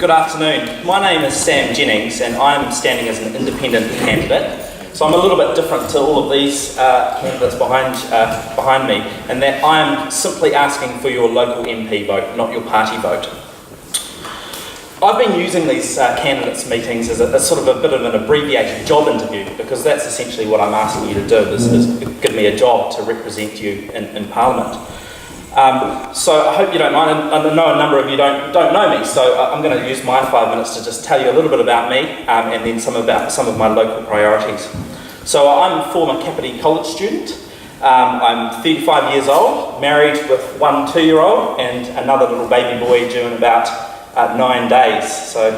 Good afternoon. My name is Sam Jennings and I'm standing as an independent candidate. So I'm a little bit different to all of these candidates behind me, in that I'm simply asking for your local MP vote, not your party vote. I've been using these candidates meetings as a sort of a bit of an abbreviated job interview, because that's essentially what I'm asking you to do, is give me a job to represent you in Parliament. So I hope you don't mind. I know a number of you don't know me, so I'm going to use my 5 minutes to just tell you a little bit about me and then some of my local priorities. So I'm a former Kapiti College student. I'm 35 years old, married with one 2-year-old and another little baby boy due in about 9 days. So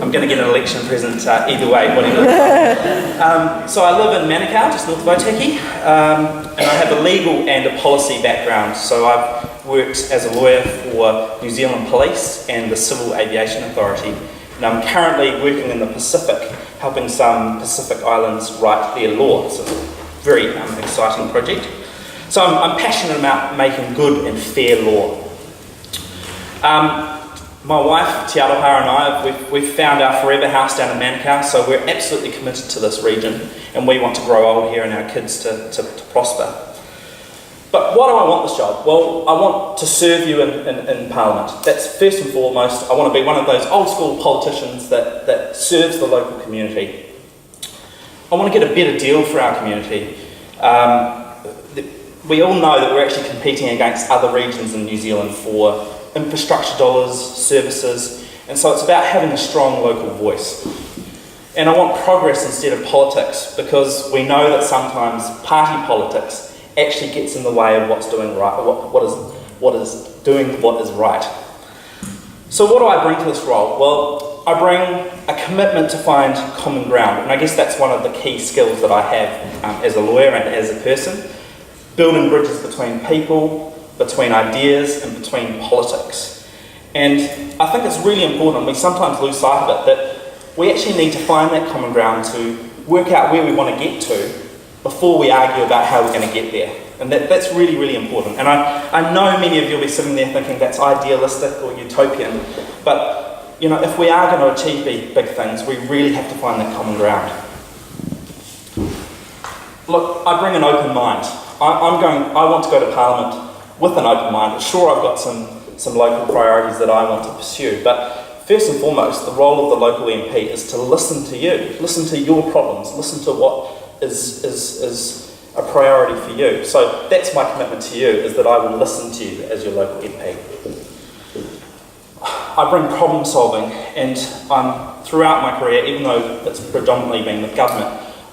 I'm going to get an election present either way, whatever. So I live in Manukau, just north of Otaki, and I have a legal and a policy background. So I've worked as a lawyer for New Zealand Police and the Civil Aviation Authority. And I'm currently working in the Pacific, helping some Pacific islands write their law. It's a very exciting project. So I'm passionate about making good and fair law. My wife, Te Aroha, and I, we've found our forever house down in Manukau, so we're absolutely committed to this region, and we want to grow old here and our kids to prosper. But why do I want this job? Well, I want to serve you in Parliament. That's first and foremost. I want to be one of those old school politicians that serves the local community. I want to get a better deal for our community. We all know that we're actually competing against other regions in New Zealand for infrastructure dollars, services, and so it's about having a strong local voice. And I want progress instead of politics, because we know that sometimes party politics actually gets in the way of what's doing right, what is right. So what do I bring to this role? Well, I bring a commitment to find common ground, and I guess that's one of the key skills that I have as a lawyer and as a person, building bridges between people, between ideas and between politics. And I think it's really important, we sometimes lose sight of it, that we actually need to find that common ground to work out where we want to get to before we argue about how we're going to get there. And that's really, really important. And I know many of you will be sitting there thinking that's idealistic or utopian, but you know, if we are going to achieve big things, we really have to find that common ground. Look, I bring an open mind. I want to go to Parliament with an open mind. Sure, I've got some local priorities that I want to pursue, but first and foremost, the role of the local MP is to listen to you, listen to your problems, listen to what is a priority for you. So that's my commitment to you, is that I will listen to you as your local MP. I bring problem solving, and throughout my career, even though it's predominantly been with government,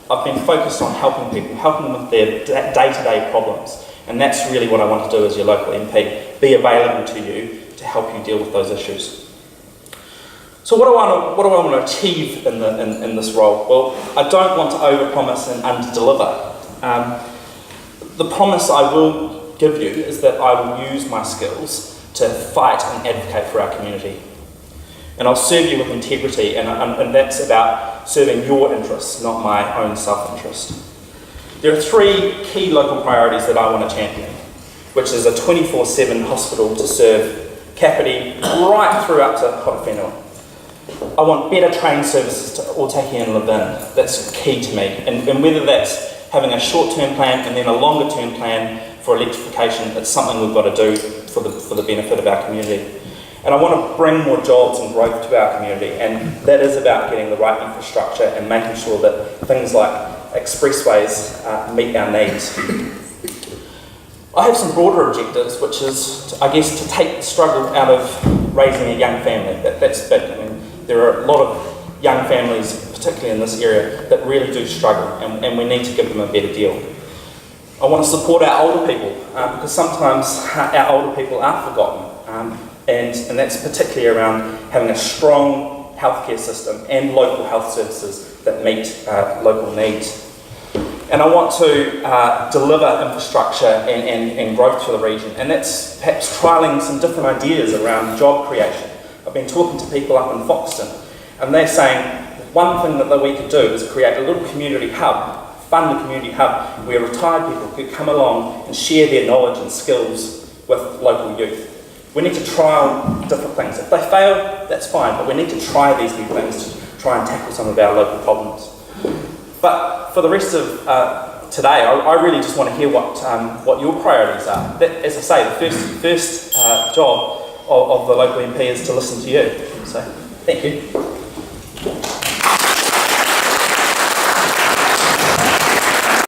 I've been focused on helping people, helping them with their day-to-day problems. And that's really what I want to do as your local MP, be available to you to help you deal with those issues. So what do I want to achieve in this role? Well, I don't want to overpromise and underdeliver. The promise I will give you is that I will use my skills to fight and advocate for our community. And I'll serve you with integrity, and that's about serving your interests, not my own self-interest. There are 3 key local priorities that I want to champion, which is a 24/7 hospital to serve Kapiti right through up to Horowhenua. I want better train services to Otaki and Levin. That's key to me. And whether that's having a short-term plan and then a longer-term plan for electrification, it's something we've got to do for the benefit of our community. And I want to bring more jobs and growth to our community, and that is about getting the right infrastructure and making sure that things like expressways meet our needs. I have some broader objectives, which is, to take the struggle out of raising a young family. That's big. I mean, there are a lot of young families, particularly in this area, that really do struggle, and we need to give them a better deal. I want to support our older people, because sometimes our older people are forgotten, and that's particularly around having a strong healthcare system and local health services that meet local needs. And I want to deliver infrastructure and growth to the region, and that's perhaps trialling some different ideas around job creation. I've been talking to people up in Foxton, and they're saying one thing that we could do is create a little community hub, fund a community hub, where retired people could come along and share their knowledge and skills with local youth. We need to trial different things. If they fail, that's fine, but we need to try these new things to try and tackle some of our local problems. But for the rest of today, I really just want to hear what your priorities are. That, as I say, the first job of the local MP is to listen to you. So, thank you.